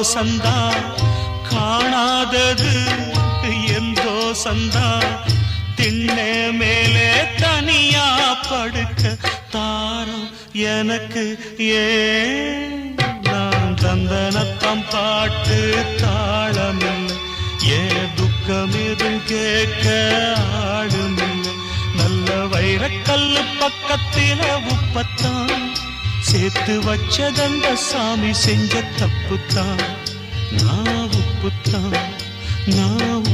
சந்தா காணாதது எந்தோ சந்தா திண்ணே மேலே தனியா படுக்க தாரம் எனக்கு ஏன் நான் தந்தனத்தம் பாட்டு தாளமில்லை ஏன் துக்கம் எதுவும் கேட்க ஆளுமில்லை நல்ல வைரக்கல்லு பக்கத்தில உப்பத்தான் சேர்த்து வச்சதந்த சாமி செஞ்ச தப்புத்தான் நான் உப்புத்தான் நான்